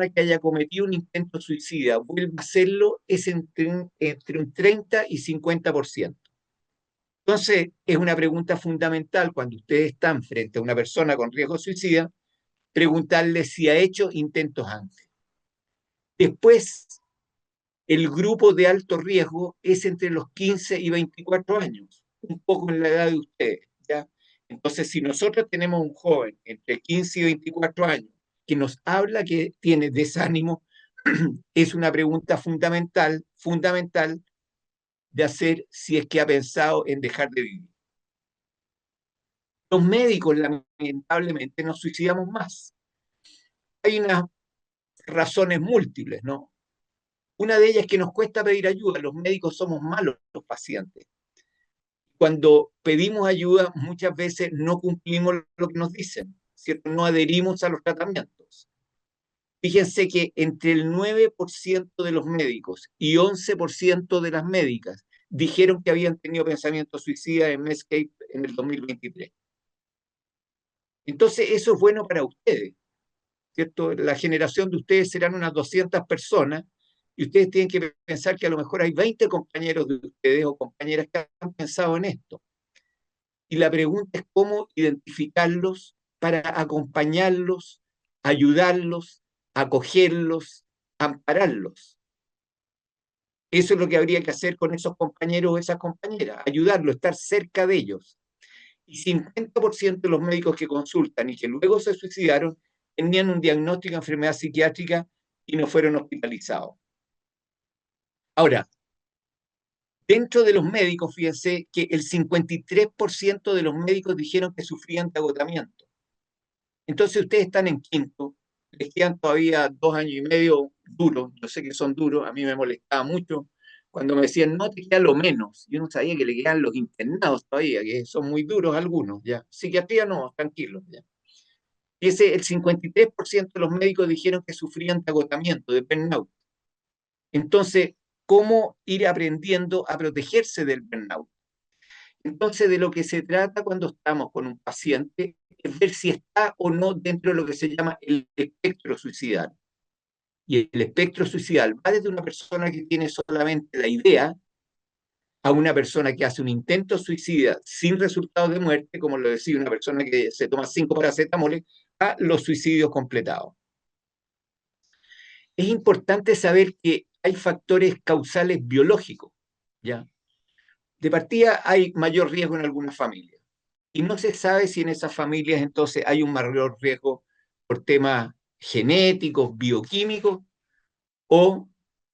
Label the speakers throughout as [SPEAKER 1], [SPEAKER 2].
[SPEAKER 1] que haya cometido un intento suicida vuelva a hacerlo es entre un 30 y 50%. Entonces, es una pregunta fundamental cuando ustedes están frente a una persona con riesgo suicida, preguntarle si ha hecho intentos antes. Después, el grupo de alto riesgo es entre los 15 y 24 años, un poco en la edad de ustedes, ¿ya? Entonces, si nosotros tenemos un joven entre 15 y 24 años que nos habla que tiene desánimo, es una pregunta fundamental, fundamental de hacer si es que ha pensado en dejar de vivir. Los médicos, lamentablemente, nos suicidamos más. Hay unas razones múltiples, ¿no? Una de ellas es que nos cuesta pedir ayuda. Los médicos somos malos los pacientes. Cuando pedimos ayuda, muchas veces no cumplimos lo que nos dicen, ¿cierto? No adherimos a los tratamientos. Fíjense que entre el 9% de los médicos y 11% de las médicas dijeron que habían tenido pensamientos suicidas en Medscape en el 2023. Entonces, eso es bueno para ustedes, ¿cierto? La generación de ustedes serán unas 200 personas y ustedes tienen que pensar que a lo mejor hay 20 compañeros de ustedes o compañeras que han pensado en esto. Y la pregunta es cómo identificarlos para acompañarlos, ayudarlos, acogerlos, ampararlos. Eso es lo que habría que hacer con esos compañeros o esas compañeras, ayudarlos, estar cerca de ellos. Y 50% de los médicos que consultan y que luego se suicidaron tenían un diagnóstico de enfermedad psiquiátrica y no fueron hospitalizados. Ahora, dentro de los médicos, fíjense que el 53% de los médicos dijeron que sufrían de agotamiento. Entonces ustedes están en quinto, les quedan todavía 2 años y medio duros, yo sé que son duros, a mí me molestaba mucho cuando me decían, no, te queda lo menos. Yo no sabía que le quedan los internados todavía, que son muy duros algunos, ya. Psiquiatría no, tranquilos, ya. Y el 53% de los médicos dijeron que sufrían de agotamiento, de burnout. Entonces, ¿cómo ir aprendiendo a protegerse del burnout? Entonces, de lo que se trata cuando estamos con un paciente es ver si está o no dentro de lo que se llama el espectro suicidal. Y el espectro suicidal va desde una persona que tiene solamente la idea a una persona que hace un intento suicida sin resultados de muerte, como lo decía una persona que se toma 5 paracetamoles, a los suicidios completados. Es importante saber que hay factores causales biológicos, ¿ya? De partida hay mayor riesgo en algunas familias. Y no se sabe si en esas familias entonces hay un mayor riesgo por temas genéticos, bioquímicos o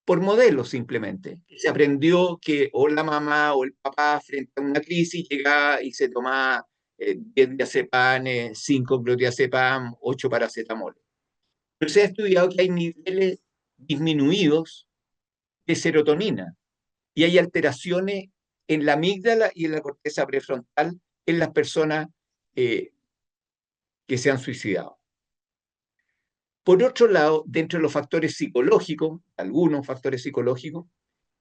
[SPEAKER 1] por modelos simplemente. Se aprendió que o la mamá o el papá frente a una crisis llegaba y se tomaba 10 diazepanes, 5 clonazepam, 8 paracetamol. Pero se ha estudiado que hay niveles disminuidos de serotonina y hay alteraciones en la amígdala y en la corteza prefrontal en las personas eh, que se han suicidado. Por otro lado, dentro de los factores psicológicos, algunos factores psicológicos,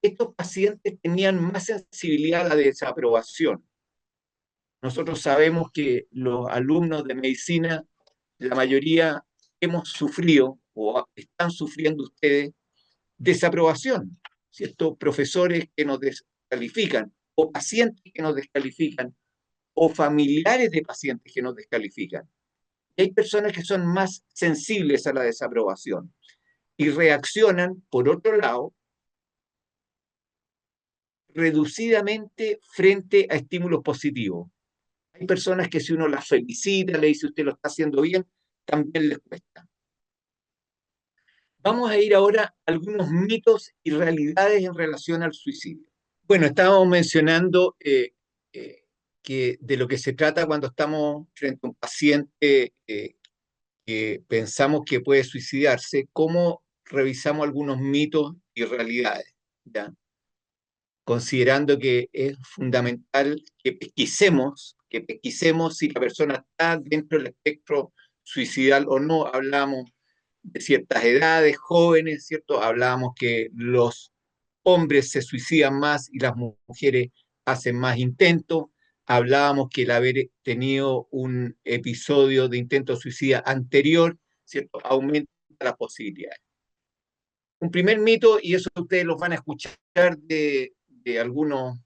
[SPEAKER 1] estos pacientes tenían más sensibilidad a la desaprobación. Nosotros sabemos que los alumnos de medicina, la mayoría hemos sufrido o están sufriendo ustedes desaprobación, ¿cierto? Profesores que nos descalifican o pacientes que nos descalifican o familiares de pacientes que nos descalifican. Y hay personas que son más sensibles a la desaprobación y reaccionan, por otro lado, reducidamente frente a estímulos positivos. Hay personas que si uno las felicita, le dice usted lo está haciendo bien, también les cuesta. Vamos a ir ahora a algunos mitos y realidades en relación al suicidio. Bueno, estábamos mencionando que de lo que se trata cuando estamos frente a un paciente que pensamos que puede suicidarse, cómo revisamos algunos mitos y realidades, ¿ya? Considerando que es fundamental que pesquisemos si la persona está dentro del espectro suicidal o no. Hablamos de ciertas edades, jóvenes, ¿cierto? Hablábamos que los hombres se suicidan más y las mujeres hacen más intentos. Hablábamos que el haber tenido un episodio de intento suicida anterior, ¿cierto? Aumenta las posibilidades. Un primer mito, y eso ustedes los van a escuchar de algunos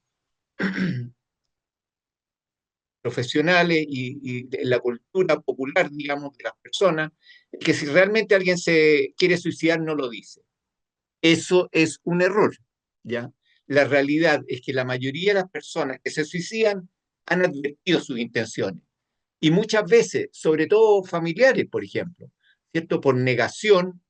[SPEAKER 1] profesionales y de la cultura popular, digamos, de las personas, es que si realmente alguien se quiere suicidar, no lo dice. Eso es un error, ¿ya? La realidad es que la mayoría de las personas que se suicidan han advertido sus intenciones. Y muchas veces, sobre todo familiares, por ejemplo, ¿cierto? Por negación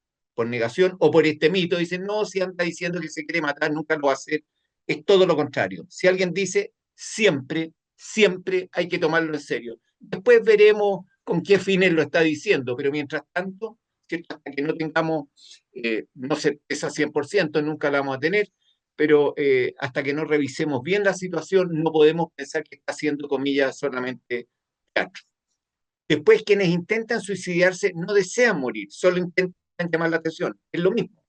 [SPEAKER 1] o por este mito, dicen, no, si anda diciendo que se quiere matar, nunca lo va a hacer. Es todo lo contrario. Si alguien dice, siempre, siempre hay que tomarlo en serio. Después veremos con qué fines lo está diciendo, pero mientras tanto, ¿cierto? Hasta que no tengamos, no certeza 100%, nunca la vamos a tener, pero hasta que no revisemos bien la situación, no podemos pensar que está haciendo, comillas, solamente teatro. Después, quienes intentan suicidarse no desean morir, solo intentan llamar la atención. Es lo mismo,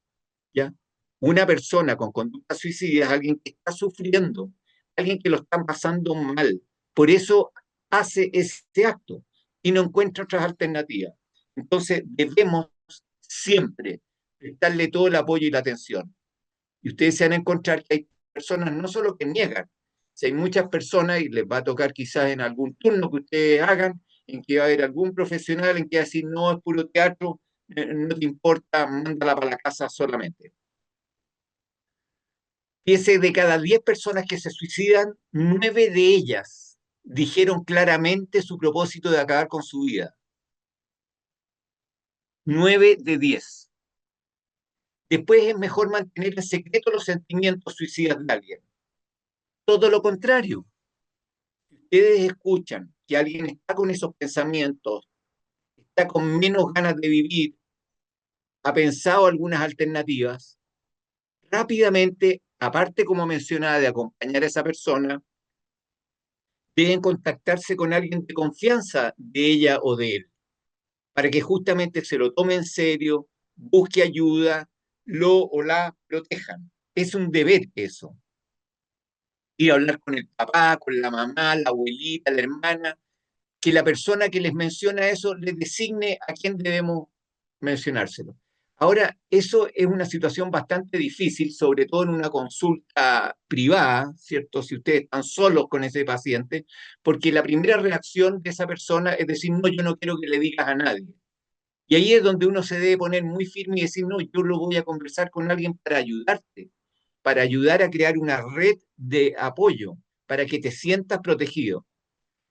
[SPEAKER 1] ¿ya? Una persona con conducta suicida es alguien que está sufriendo, alguien que lo está pasando mal. Por eso hace ese acto y no encuentra otras alternativas. Entonces, debemos siempre prestarle todo el apoyo y la atención. Y ustedes se van a encontrar que hay personas no solo que niegan, si hay muchas personas, y les va a tocar quizás en algún turno que ustedes hagan, en que va a haber algún profesional en que va a decir, no, es puro teatro, no te importa, mándala para la casa solamente. Fíjese, de cada 10 personas que se suicidan, 9 de ellas dijeron claramente su propósito de acabar con su vida. 9 de 10. Después es mejor mantener en secreto los sentimientos suicidas de alguien. Todo lo contrario. Ustedes escuchan que alguien está con esos pensamientos, está con menos ganas de vivir, ha pensado algunas alternativas, rápidamente, aparte como mencionaba, de acompañar a esa persona, deben contactarse con alguien de confianza de ella o de él, para que justamente se lo tome en serio, busque ayuda, lo o la protejan. Es un deber eso. Ir a hablar con el papá, con la mamá, la abuelita, la hermana, que la persona que les menciona eso les designe a quién debemos mencionárselo. Ahora, eso es una situación bastante difícil, sobre todo en una consulta privada, ¿cierto? Si ustedes están solos con ese paciente, porque la primera reacción de esa persona es decir, no, yo no quiero que le digas a nadie. Y ahí es donde uno se debe poner muy firme y decir, no, yo lo voy a conversar con alguien para ayudarte, para ayudar a crear una red de apoyo, para que te sientas protegido.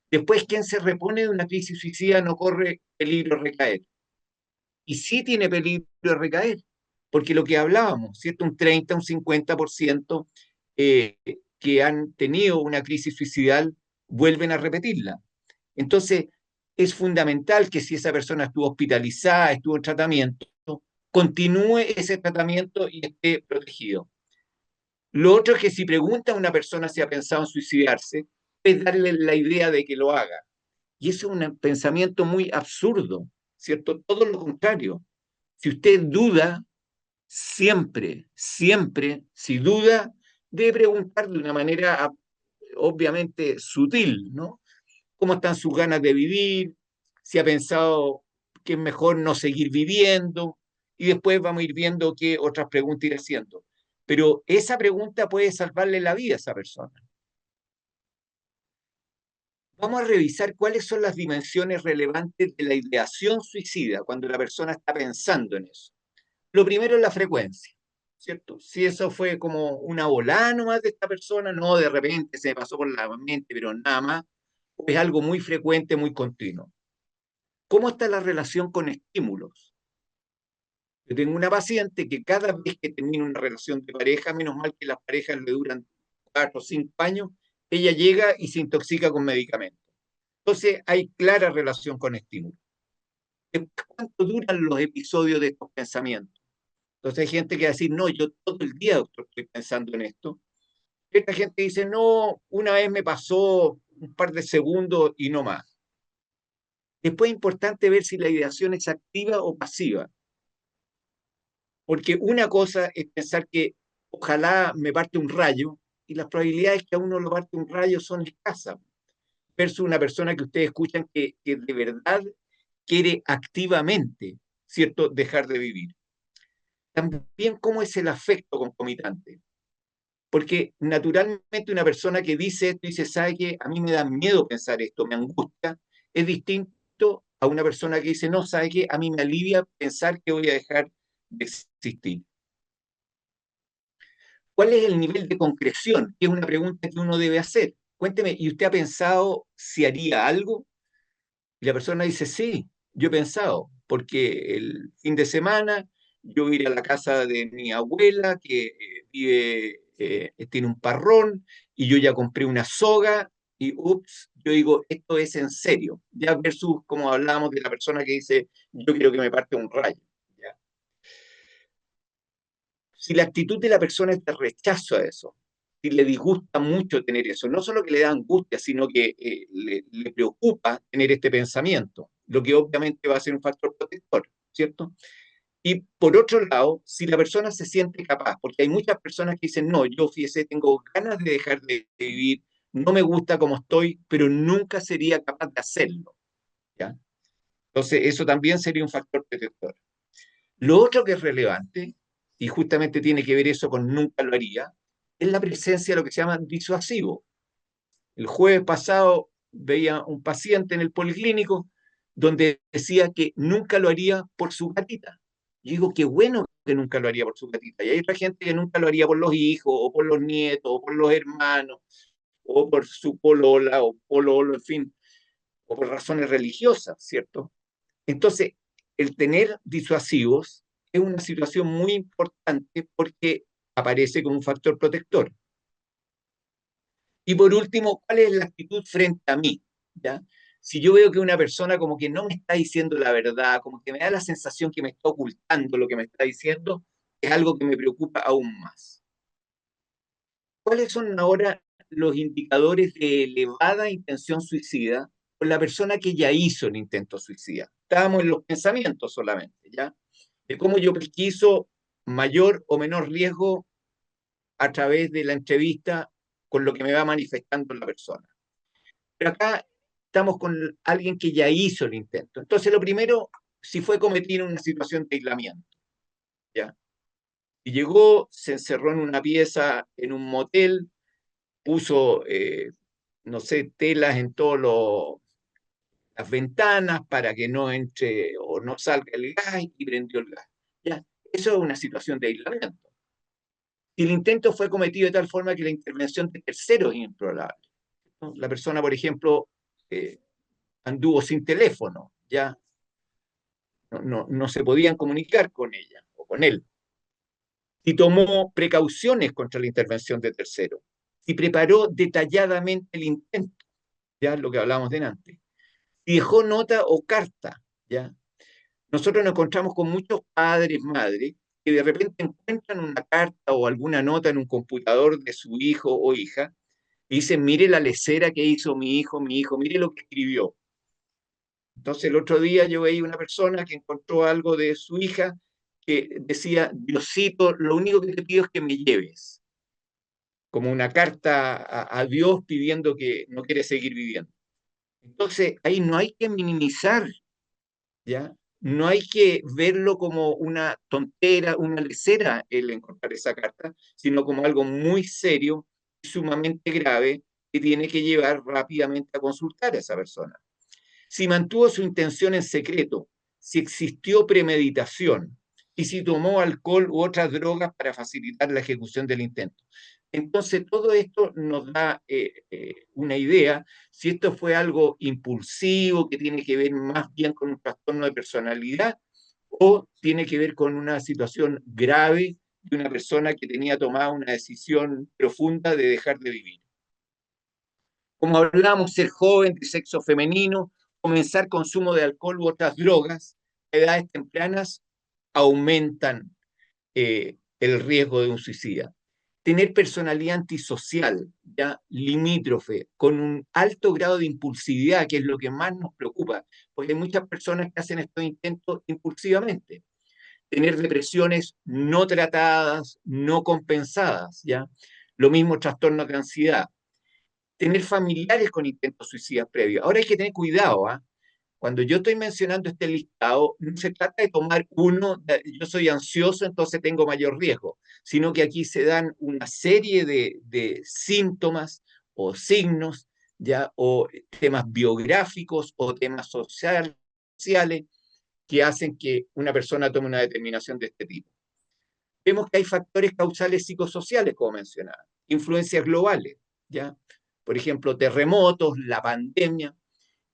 [SPEAKER 1] Después, quien se repone de una crisis suicida no corre peligro de recaer. Y sí tiene peligro de recaer, porque lo que hablábamos, ¿cierto? Un 30, un 50% eh, que han tenido una crisis suicidal vuelven a repetirla. Entonces, es fundamental que si esa persona estuvo hospitalizada, estuvo en tratamiento, continúe ese tratamiento y esté protegido. Lo otro es que si pregunta a una persona si ha pensado en suicidarse, es darle la idea de que lo haga. Y eso es un pensamiento muy absurdo, ¿cierto? Todo lo contrario. Si usted duda, siempre, siempre, si duda, debe preguntar de una manera obviamente sutil, ¿no? ¿Cómo están sus ganas de vivir? Si ha pensado que es mejor no seguir viviendo, y después vamos a ir viendo qué otras preguntas ir haciendo. Pero esa pregunta puede salvarle la vida a esa persona. Vamos a revisar cuáles son las dimensiones relevantes de la ideación suicida cuando la persona está pensando en eso. Lo primero es la frecuencia, ¿cierto? Si eso fue como una volada nomás de esta persona, no de repente se me pasó por la mente, pero nada más, es algo muy frecuente, muy continuo. ¿Cómo está la relación con estímulos? Yo tengo una paciente que cada vez que termina una relación de pareja, menos mal que las parejas le duran 4 o 5 años, ella llega y se intoxica con medicamentos. Entonces hay clara relación con estímulos. ¿Cuánto duran los episodios de estos pensamientos? Entonces hay gente que va a decir, no, yo todo el día, doctor, estoy pensando en esto. Esta gente dice, no, una vez me pasó un par de segundos y no más. Después es importante ver si la ideación es activa o pasiva, porque una cosa es pensar que ojalá me parte un rayo, y las probabilidades que a uno lo parte un rayo son escasas, versus una persona que ustedes escuchan que de verdad quiere activamente ¿cierto?, dejar de vivir. También cómo es el afecto concomitante. Porque naturalmente una persona que dice esto, dice, ¿sabe qué? A mí me da miedo pensar esto, me angustia, es distinto a una persona que dice, no, ¿sabe qué? A mí me alivia pensar que voy a dejar de existir. ¿Cuál es el nivel de concreción? Que es una pregunta que uno debe hacer. Cuénteme, ¿y usted ha pensado si haría algo? Y la persona dice, sí, yo he pensado, porque el fin de semana yo voy a ir a la casa de mi abuela que vive, tiene un parrón, y yo ya compré una soga, y ups, yo digo, esto es en serio, ya versus como hablábamos de la persona que dice, yo quiero que me parte un rayo. ¿Ya? Si la actitud de la persona es de rechazo a eso, si le disgusta mucho tener eso, no solo que le da angustia, sino que le preocupa tener este pensamiento, lo que obviamente va a ser un factor protector, ¿cierto? Y por otro lado, si la persona se siente capaz, porque hay muchas personas que dicen, no, yo fíjese, tengo ganas de dejar de vivir, no me gusta como estoy, pero nunca sería capaz de hacerlo, ¿ya? Entonces, eso también sería un factor protector. Lo otro que es relevante, y justamente tiene que ver eso con nunca lo haría, es la presencia de lo que se llama disuasivo. El jueves pasado veía un paciente en el policlínico donde decía que nunca lo haría por su gatita. Yo digo, qué bueno que nunca lo haría por su gatita. Y hay otra gente que nunca lo haría por los hijos, o por los nietos, o por los hermanos, o por su polola, o pololo, en fin, o por razones religiosas, ¿cierto? Entonces, el tener disuasivos es una situación muy importante porque aparece como un factor protector. Y por último, ¿cuál es la actitud frente a mí? ¿Ya? Si yo veo que una persona como que no me está diciendo la verdad, como que me da la sensación que me está ocultando lo que me está diciendo, es algo que me preocupa aún más. ¿Cuáles son ahora los indicadores de elevada intención suicida con la persona que ya hizo el intento suicida? Estábamos en los pensamientos solamente, ¿ya? De cómo yo pesquiso mayor o menor riesgo a través de la entrevista con lo que me va manifestando la persona. Pero acá estamos con alguien que ya hizo el intento. Entonces, lo primero, si fue cometido en una situación de aislamiento, ¿ya? Y llegó, se encerró en una pieza, en un motel, puso, no sé, telas en todas las ventanas para que no entre o no salga el gas y prendió el gas. ¿Ya? Eso es una situación de aislamiento. Si el intento fue cometido de tal forma que la intervención de terceros es improbable, ¿no? La persona, por ejemplo, eh, anduvo sin teléfono, ya no se podían comunicar con ella o con él, y tomó precauciones contra la intervención de terceros, y preparó detalladamente el intento, ya lo que hablábamos de antes, y dejó nota o carta, ya. Nosotros nos encontramos con muchos padres, madres, que de repente encuentran una carta o alguna nota en un computador de su hijo o hija y dicen, mire la lecera que hizo mi hijo, mire lo que escribió. Entonces el otro día yo veía una persona que encontró algo de su hija que decía, Diosito, lo único que te pido es que me lleves, como una carta a Dios pidiendo que no quiere seguir viviendo. Entonces ahí no hay que minimizar, ¿ya? No hay que verlo como una tontera, una lecera el encontrar esa carta, sino como algo muy serio y sumamente grave que tiene que llevar rápidamente a consultar a esa persona. Si mantuvo su intención en secreto, si existió premeditación y si tomó alcohol u otras drogas para facilitar la ejecución del intento. Entonces, todo esto nos da una idea si esto fue algo impulsivo, que tiene que ver más bien con un trastorno de personalidad, o tiene que ver con una situación grave de una persona que tenía tomada una decisión profunda de dejar de vivir. Como hablamos, ser joven, de sexo femenino, comenzar consumo de alcohol u otras drogas a edades tempranas aumentan el riesgo de un suicida. Tener personalidad antisocial, ya limítrofe, con un alto grado de impulsividad, que es lo que más nos preocupa, porque hay muchas personas que hacen estos intentos impulsivamente. Tener depresiones no tratadas, no compensadas, ¿ya? Lo mismo trastornos de ansiedad. Tener familiares con intentos suicidas previos. Ahora hay que tener cuidado, ¿ah? Cuando yo estoy mencionando este listado, no se trata de tomar uno, yo soy ansioso, entonces tengo mayor riesgo, sino que aquí se dan una serie de síntomas o signos, ya, o temas biográficos o temas sociales que hacen que una persona tome una determinación de este tipo. Vemos que hay factores causales psicosociales, como mencionaba, influencias globales, ¿ya? Por ejemplo, terremotos, la pandemia,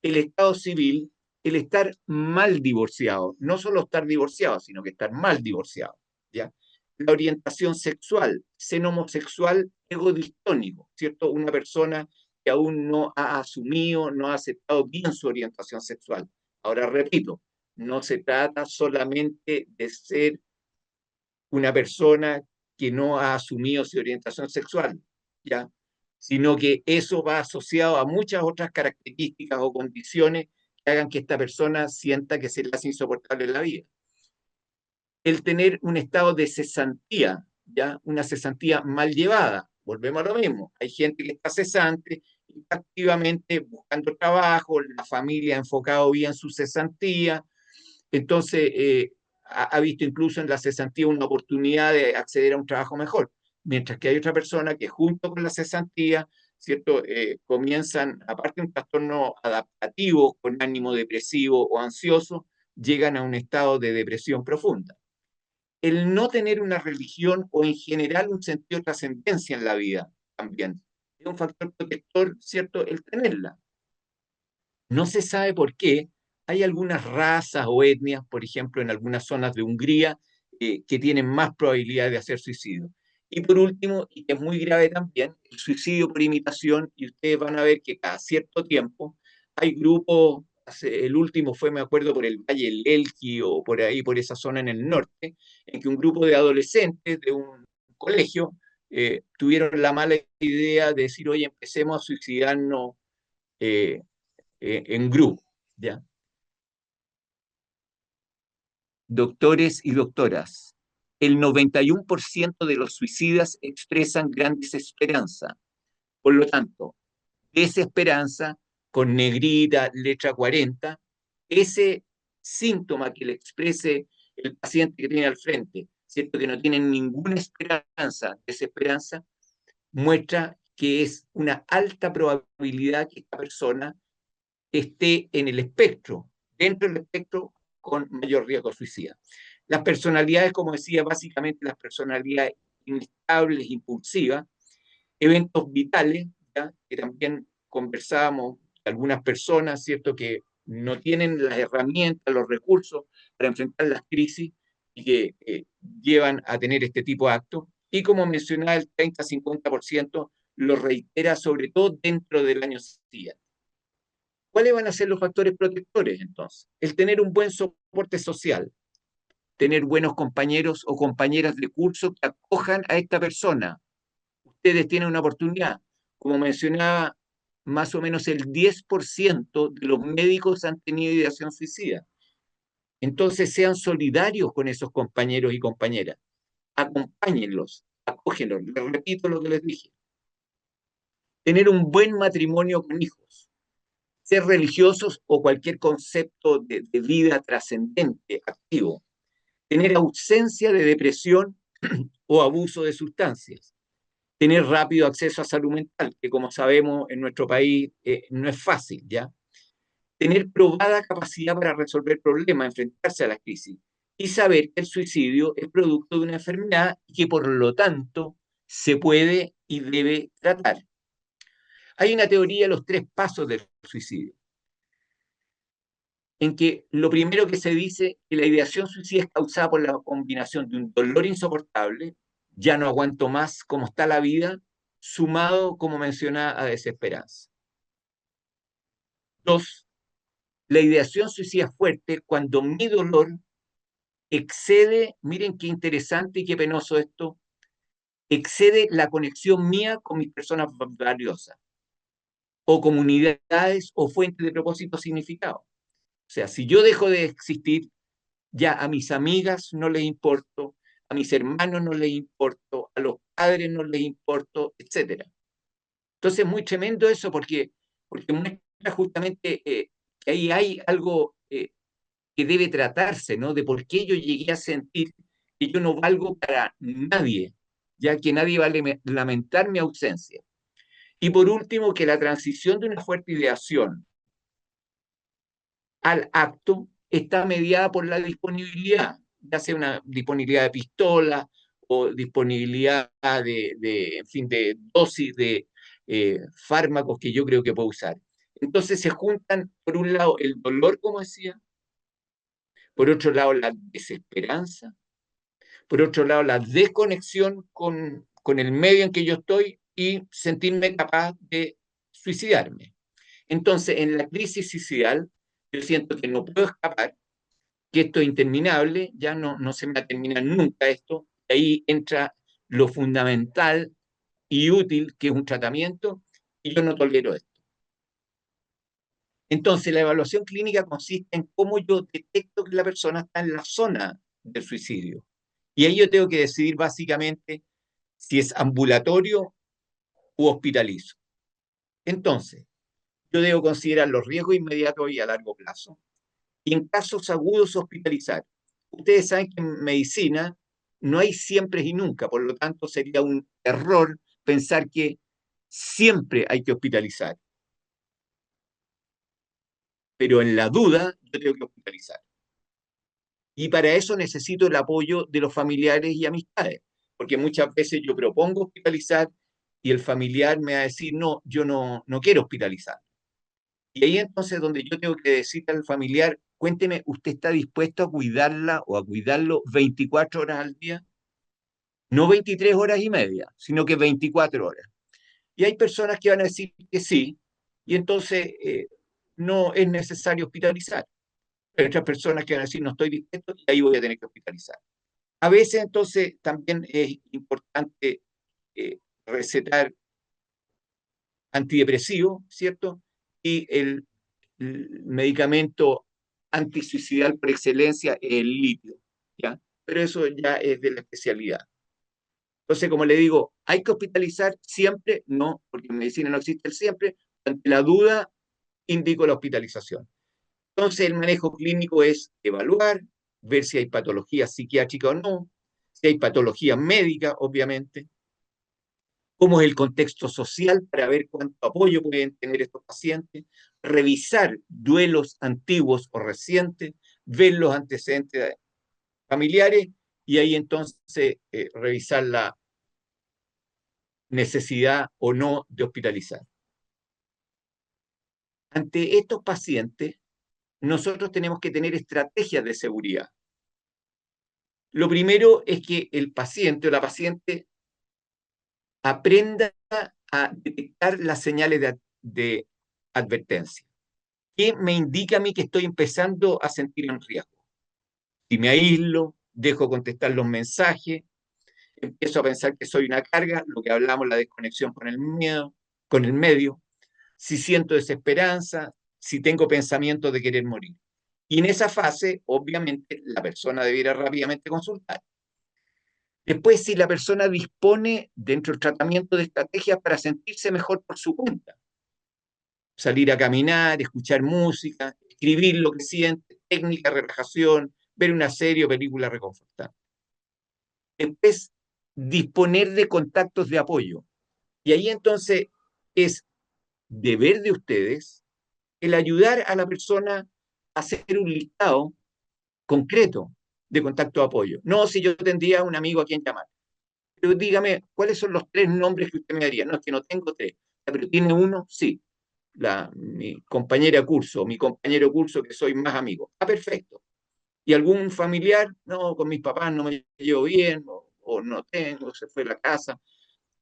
[SPEAKER 1] el estado civil, el estar mal divorciado, no solo estar divorciado, sino que estar mal divorciado, ¿ya? La orientación sexual, ser homosexual egodistónico, ¿cierto? Una persona que aún no ha asumido, no ha aceptado bien su orientación sexual. Ahora repito, no se trata solamente de ser una persona que no ha asumido su orientación sexual, ¿ya? Sino que eso va asociado a muchas otras características o condiciones que hagan que esta persona sienta que se le hace insoportable la vida. El tener un estado de cesantía, ¿ya? Una cesantía mal llevada, volvemos a lo mismo. Hay gente que está cesante, y está activamente buscando trabajo, la familia ha enfocado bien su cesantía, entonces ha visto incluso en la cesantía una oportunidad de acceder a un trabajo mejor, mientras que hay otra persona que junto con la cesantía, ¿cierto? Comienzan, aparte de un trastorno adaptativo con ánimo depresivo o ansioso, llegan a un estado de depresión profunda. El no tener una religión o en general un sentido de trascendencia en la vida también es un factor protector, ¿cierto? El tenerla. No se sabe por qué. Hay algunas razas o etnias, por ejemplo, en algunas zonas de Hungría, que tienen más probabilidad de hacer suicidio. Y por último, y que es muy grave también, el suicidio por imitación, y ustedes van a ver que cada cierto tiempo hay grupos, el último fue, me acuerdo, por el Valle del Elqui o por ahí, por esa zona en el norte, en que un grupo de adolescentes de un colegio tuvieron la mala idea de decir, oye, empecemos a suicidarnos eh, en grupo, ¿ya? Doctores y doctoras, el 91% de los suicidas expresan gran desesperanza. Por lo tanto, desesperanza con negrita, letra 40, ese síntoma que le exprese el paciente que tiene al frente, ¿cierto? Que no tiene ninguna esperanza, desesperanza, muestra que es una alta probabilidad que esta persona esté en el espectro, dentro del espectro con mayor riesgo suicida. Las personalidades, como decía, básicamente las personalidades inestables, impulsivas, eventos vitales, ¿ya? Que también conversábamos, algunas personas, ¿cierto?, que no tienen las herramientas, los recursos para enfrentar las crisis y que llevan a tener este tipo de actos. Y como mencionaba, el 30-50% lo reitera, sobre todo dentro del año siguiente. ¿Cuáles van a ser los factores protectores entonces? El tener un buen soporte social, tener buenos compañeros o compañeras de curso que acojan a esta persona. Ustedes tienen una oportunidad. Como mencionaba, más o menos el 10% de los médicos han tenido ideación suicida. Entonces sean solidarios con esos compañeros y compañeras. Acompáñenlos, acógenlos. Les repito lo que les dije. Tener un buen matrimonio con hijos, ser religiosos o cualquier concepto de vida trascendente, activo, tener ausencia de depresión o abuso de sustancias, tener rápido acceso a salud mental, que como sabemos en nuestro país no es fácil, ¿ya? Tener probada capacidad para resolver problemas, enfrentarse a las crisis y saber que el suicidio es producto de una enfermedad y que por lo tanto se puede y debe tratar. Hay una teoría de los 3 pasos del suicidio, en que lo primero que se dice que la ideación suicida es causada por la combinación de un dolor insoportable, ya no aguanto más cómo está la vida, sumado, como mencionaba, a desesperanza. 2, la ideación suicida es fuerte cuando mi dolor excede, miren qué interesante y qué penoso esto, excede la conexión mía con mis personas valiosas, o comunidades o fuentes de propósito significado. O sea, si yo dejo de existir, ya a mis amigas no les importo, a mis hermanos no les importo, a los padres no les importo, etcétera. Entonces es muy tremendo eso porque muestra justamente que ahí hay algo que debe tratarse, ¿no? De por qué yo llegué a sentir que yo no valgo para nadie, ya que nadie va a lamentar mi ausencia. Y por último, que la transición de una fuerte ideación al acto está mediada por la disponibilidad, ya sea una disponibilidad de pistola o disponibilidad en fin, de dosis de fármacos que yo creo que puedo usar. Entonces se juntan, por un lado, el dolor, como decía, por otro lado, la desesperanza, por otro lado, la desconexión con el medio en que yo estoy y sentirme capaz de suicidarme. Entonces, en la crisis suicidal, yo siento que no puedo escapar, que esto es interminable, ya no se me va a terminar nunca esto. Ahí entra lo fundamental y útil, que es un tratamiento, y yo no tolero esto. Entonces, la evaluación clínica consiste en cómo yo detecto que la persona está en la zona del suicidio. Y ahí yo tengo que decidir básicamente si es ambulatorio u hospitalizo. Entonces, yo debo considerar los riesgos inmediatos y a largo plazo. Y en casos agudos, hospitalizar. Ustedes saben que en medicina no hay siempre y nunca, por lo tanto sería un error pensar que siempre hay que hospitalizar. Pero en la duda, yo tengo que hospitalizar. Y para eso necesito el apoyo de los familiares y amistades, porque muchas veces yo propongo hospitalizar y el familiar me va a decir, no, yo no quiero hospitalizar. Y ahí entonces donde yo tengo que decirle al familiar, cuénteme, ¿usted está dispuesto a cuidarla o a cuidarlo 24 horas al día? No 23 horas y media, sino que 24 horas. Y hay personas que van a decir que sí, y entonces no es necesario hospitalizar. Hay otras personas que van a decir no estoy dispuesto y ahí voy a tener que hospitalizar. A veces entonces también es importante recetar antidepresivo, ¿cierto? Y el medicamento antisuicidal por excelencia es el litio, ¿ya? Pero eso ya es de la especialidad. Entonces, como le digo, ¿hay que hospitalizar siempre? No, porque en medicina no existe el siempre. Ante la duda, indico la hospitalización. Entonces, el manejo clínico es evaluar, ver si hay patología psiquiátrica o no, si hay patología médica, obviamente, cómo es el contexto social para ver cuánto apoyo pueden tener estos pacientes, revisar duelos antiguos o recientes, ver los antecedentes familiares y ahí entonces revisar la necesidad o no de hospitalizar. Ante estos pacientes, nosotros tenemos que tener estrategias de seguridad. Lo primero es que el paciente o la paciente aprenda a detectar las señales de advertencia. ¿Qué me indica a mí que estoy empezando a sentir en riesgo? Si me aíslo, dejo contestar los mensajes, empiezo a pensar que soy una carga, lo que hablamos, la desconexión con el miedo, con el medio, si siento desesperanza, si tengo pensamientos de querer morir. Y en esa fase, obviamente, la persona debiera rápidamente consultar. Después, si la persona dispone dentro del tratamiento de estrategias para sentirse mejor por su cuenta, salir a caminar, escuchar música, escribir lo que siente, técnica de relajación, ver una serie o película reconfortante. Después, disponer de contactos de apoyo. Y ahí entonces es deber de ustedes el ayudar a la persona a hacer un listado concreto de contacto de apoyo. No si yo tendría un amigo a quien llamar. Pero dígame, ¿cuáles son los 3 nombres que usted me daría? No, es que no tengo 3. Pero tiene uno, sí. Mi compañera de curso, mi compañero de curso que soy más amigo. Ah, perfecto. ¿Y algún familiar? No, con mis papás no me llevo bien, o no tengo, se fue a la casa.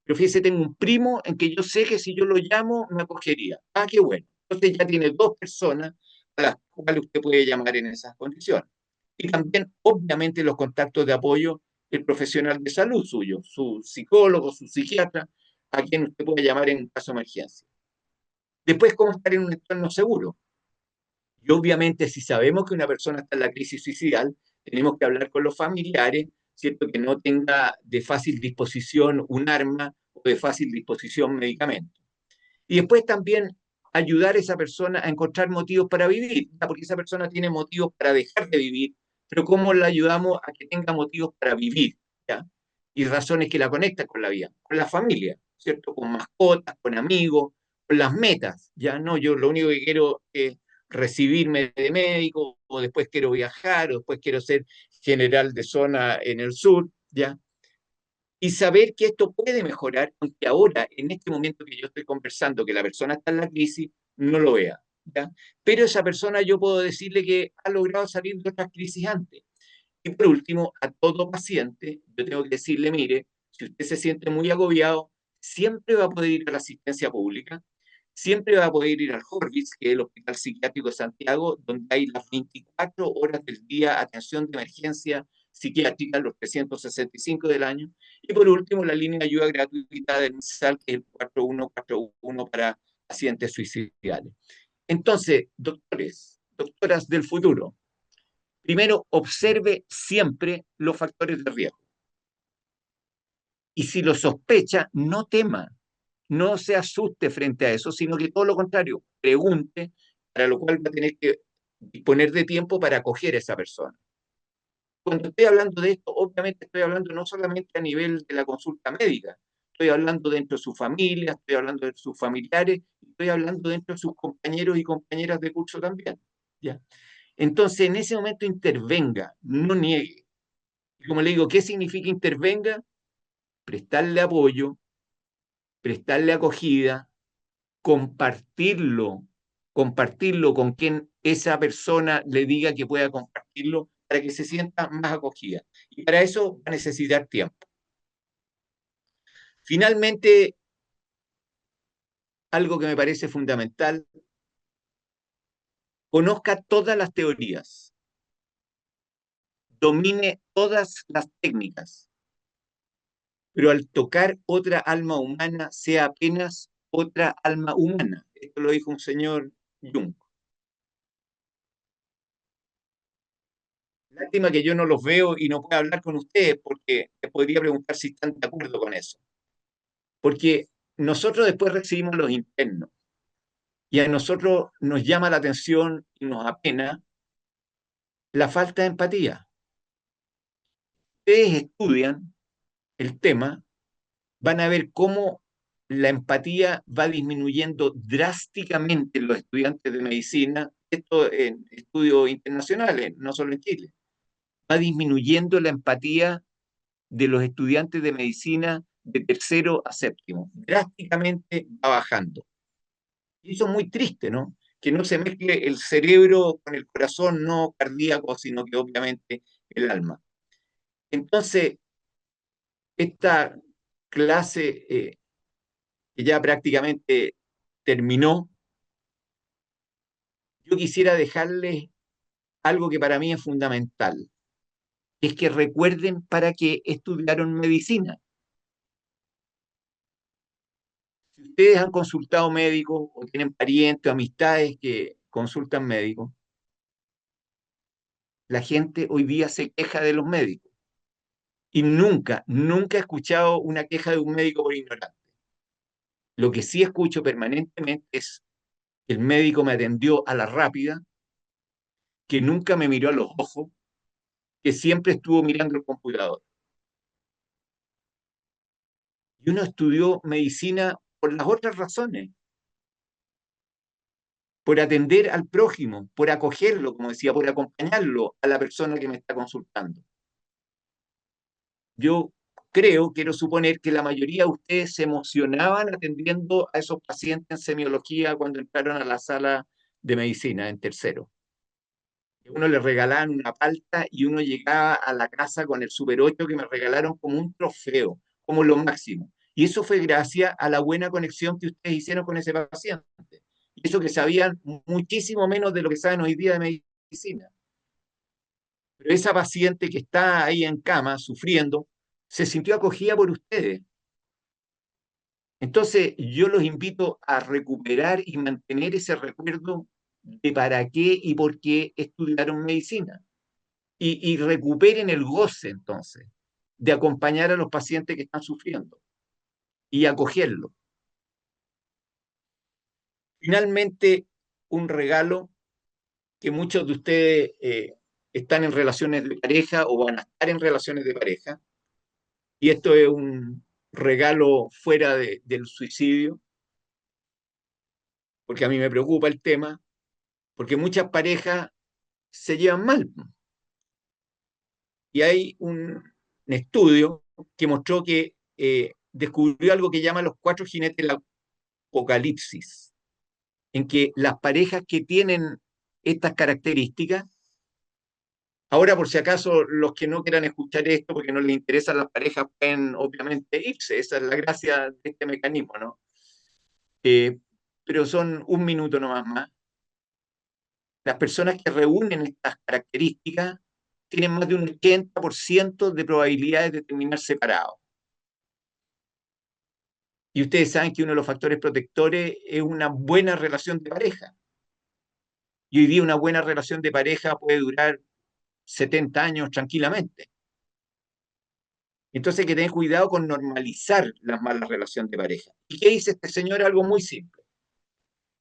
[SPEAKER 1] Pero fíjese, tengo un primo en que yo sé que si yo lo llamo, me acogería. Ah, qué bueno. Entonces ya tiene 2 personas a las cuales usted puede llamar en esas condiciones. Y también, obviamente, los contactos de apoyo, el profesional de salud suyo, su psicólogo, su psiquiatra, a quien usted puede llamar en caso de emergencia. Después, cómo estar en un entorno seguro. Y obviamente, si sabemos que una persona está en la crisis suicidal, tenemos que hablar con los familiares, ¿cierto? Que no tenga de fácil disposición un arma o de fácil disposición medicamentos. Y después también ayudar a esa persona a encontrar motivos para vivir, ¿ya? Porque esa persona tiene motivos para dejar de vivir, pero ¿cómo la ayudamos a que tenga motivos para vivir? ¿Ya? Y razones que la conectan con la vida, con la familia, ¿cierto? Con mascotas, con amigos, con las metas, ¿ya? No, yo lo único que quiero es recibirme de médico, o después quiero viajar, o después quiero ser general de zona en el sur, ¿ya? Y saber que esto puede mejorar, aunque ahora, en este momento que yo estoy conversando, que la persona está en la crisis, no lo vea, ¿ya? Pero esa persona yo puedo decirle que ha logrado salir de otras crisis antes. Y por último, a todo paciente, yo tengo que decirle, mire, si usted se siente muy agobiado, siempre va a poder ir a la asistencia pública, siempre va a poder ir al Horvitz, que es el Hospital Psiquiátrico de Santiago, donde hay las 24 horas del día atención de emergencia psiquiátrica, los 365 del año. Y por último, la línea de ayuda gratuita del MISAL, que es el 4141 para pacientes suicidales. Entonces, doctores, doctoras del futuro, primero, observe siempre los factores de riesgo. Y si lo sospecha, no tema, no se asuste frente a eso, sino que todo lo contrario, pregunte, para lo cual va a tener que disponer de tiempo para acoger a esa persona. Cuando estoy hablando de esto, obviamente estoy hablando no solamente a nivel de la consulta médica, estoy hablando dentro de su familia, estoy hablando de sus familiares, estoy hablando dentro de sus compañeros y compañeras de curso también. ¿Ya? Entonces, en ese momento intervenga, no niegue. Y como le digo, ¿qué significa intervenga? Prestarle apoyo, prestarle acogida, compartirlo, compartirlo con quien esa persona le diga que pueda compartirlo para que se sienta más acogida. Y para eso va a necesitar tiempo. Finalmente, algo que me parece fundamental, conozca todas las teorías, domine todas las técnicas, pero al tocar otra alma humana, sea apenas otra alma humana. Esto lo dijo un señor Jung. Lástima que yo no los veo y no puedo hablar con ustedes porque les podría preguntar si están de acuerdo con eso. Porque nosotros después recibimos los internos y a nosotros nos llama la atención y nos apena la falta de empatía. Ustedes estudian el tema, van a ver cómo la empatía va disminuyendo drásticamente en los estudiantes de medicina, esto en estudios internacionales, no solo en Chile. Va disminuyendo la empatía de los estudiantes de medicina de tercero a séptimo. Drásticamente va bajando. Y eso es muy triste, ¿no? Que no se mezcle el cerebro con el corazón, no cardíaco, sino que obviamente el alma. Entonces, esta clase que ya prácticamente terminó, yo quisiera dejarles algo que para mí es fundamental, es que recuerden para qué estudiaron medicina. Si ustedes han consultado médicos o tienen parientes o amistades que consultan médicos, la gente hoy día se queja de los médicos y nunca, nunca he escuchado una queja de un médico por ignorante. Lo que sí escucho permanentemente es que el médico me atendió a la rápida, que nunca me miró a los ojos, que siempre estuvo mirando el computador. Y uno estudió medicina por las otras razones, por atender al prójimo, por acogerlo, como decía, por acompañarlo a la persona que me está consultando. Yo creo, quiero suponer que la mayoría de ustedes se emocionaban atendiendo a esos pacientes en semiología cuando entraron a la sala de medicina en tercero. Uno le regalaban una palta y uno llegaba a la casa con el Super 8 que me regalaron como un trofeo, como lo máximo. Y eso fue gracias a la buena conexión que ustedes hicieron con ese paciente. Y eso que sabían muchísimo menos de lo que saben hoy día de medicina. Pero esa paciente que está ahí en cama sufriendo, se sintió acogida por ustedes. Entonces, yo los invito a recuperar y mantener ese recuerdo de para qué y por qué estudiaron medicina. Y recuperen el goce, entonces, de acompañar a los pacientes que están sufriendo y acogerlos. Finalmente, un regalo que muchos de ustedes están en relaciones de pareja o van a estar en relaciones de pareja, y esto es un regalo fuera del suicidio, porque a mí me preocupa el tema, porque muchas parejas se llevan mal. Y hay un estudio que mostró que descubrió algo que llama los cuatro jinetes del apocalipsis, en que las parejas que tienen estas características, ahora por si acaso los que no quieran escuchar esto porque no les interesan las parejas pueden obviamente irse, esa es la gracia de este mecanismo, ¿no? Eh, pero son un minuto nomás más. Las personas que reúnen estas características tienen más de un 80% de probabilidades de terminar separados. Y ustedes saben que uno de los factores protectores es una buena relación de pareja. Y hoy día una buena relación de pareja puede durar 70 años tranquilamente. Entonces hay que tener cuidado con normalizar las malas relaciones de pareja. ¿Y qué dice este señor? Algo muy simple.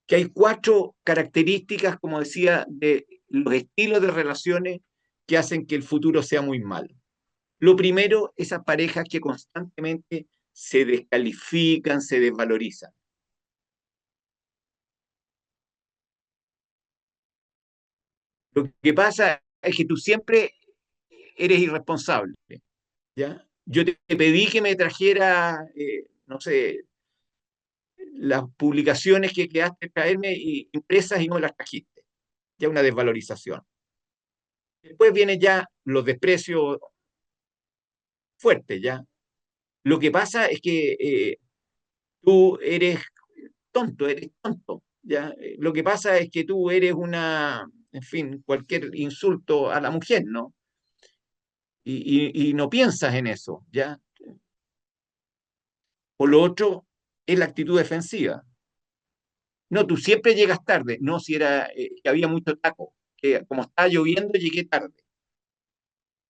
[SPEAKER 1] Que hay cuatro características, como decía, de los estilos de relaciones que hacen que el futuro sea muy malo. Lo primero, esas parejas que constantemente se descalifican, se desvalorizan. Lo que pasa es que tú siempre eres irresponsable, ¿ya? Yo te pedí que me trajera, no sé, las publicaciones que quedaste de traerme impresas y no me las trajiste. Ya una desvalorización. Después vienen ya los desprecios fuertes, ¿ya? Lo que pasa es que tú eres tonto, ¿ya? Lo que pasa es que tú eres en fin, cualquier insulto a la mujer, ¿no? Y no piensas en eso, ¿ya? O lo otro es la actitud defensiva. No, tú siempre llegas tarde. No, si era que había mucho taco, que como estaba lloviendo llegué tarde.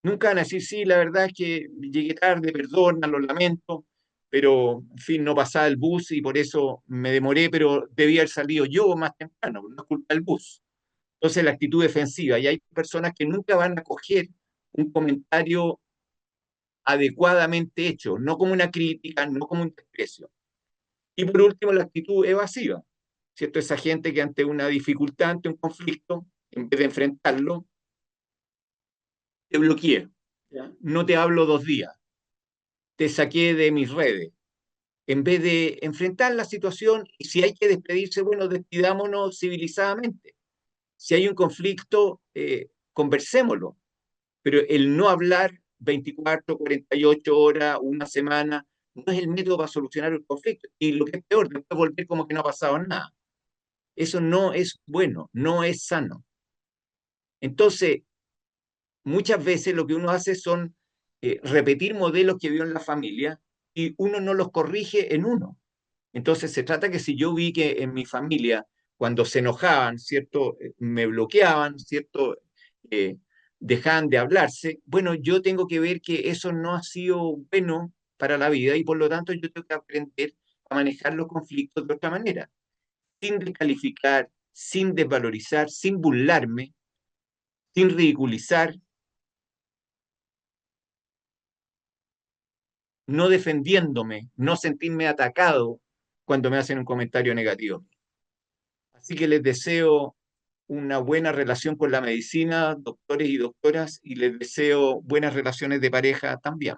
[SPEAKER 1] Nunca van a decir, sí, la verdad es que llegué tarde, perdona, lo lamento, pero en fin, no pasaba el bus y por eso me demoré, pero debía haber salido yo más temprano, no es culpa del bus. Entonces la actitud defensiva, y hay personas que nunca van a coger un comentario adecuadamente hecho, no como una crítica, no como un desprecio. Y por último, la actitud evasiva, ¿cierto? Esa gente que ante una dificultad, ante un conflicto, en vez de enfrentarlo, te bloqueé, ¿ya? No te hablo 2 días, te saqué de mis redes. En vez de enfrentar la situación, y si hay que despedirse, bueno, despidámonos civilizadamente. Si hay un conflicto, conversémoslo. Pero el no hablar 24, 48 horas, una semana, no es el método para solucionar el conflicto. Y lo que es peor, después volver como que no ha pasado nada. Eso no es bueno, no es sano. Entonces, muchas veces lo que uno hace son repetir modelos que vio en la familia y uno no los corrige en uno. Entonces, se trata que si yo vi que en mi familia, cuando se enojaban, ¿cierto? Me bloqueaban, ¿cierto? Eh, dejaban de hablarse. Bueno, yo tengo que ver que eso no ha sido bueno para la vida y por lo tanto yo tengo que aprender a manejar los conflictos de otra manera, sin descalificar, sin desvalorizar, sin burlarme, sin ridiculizar, no defendiéndome, no sentirme atacado cuando me hacen un comentario negativo. Así que les deseo una buena relación con la medicina, doctores y doctoras, y les deseo buenas relaciones de pareja también.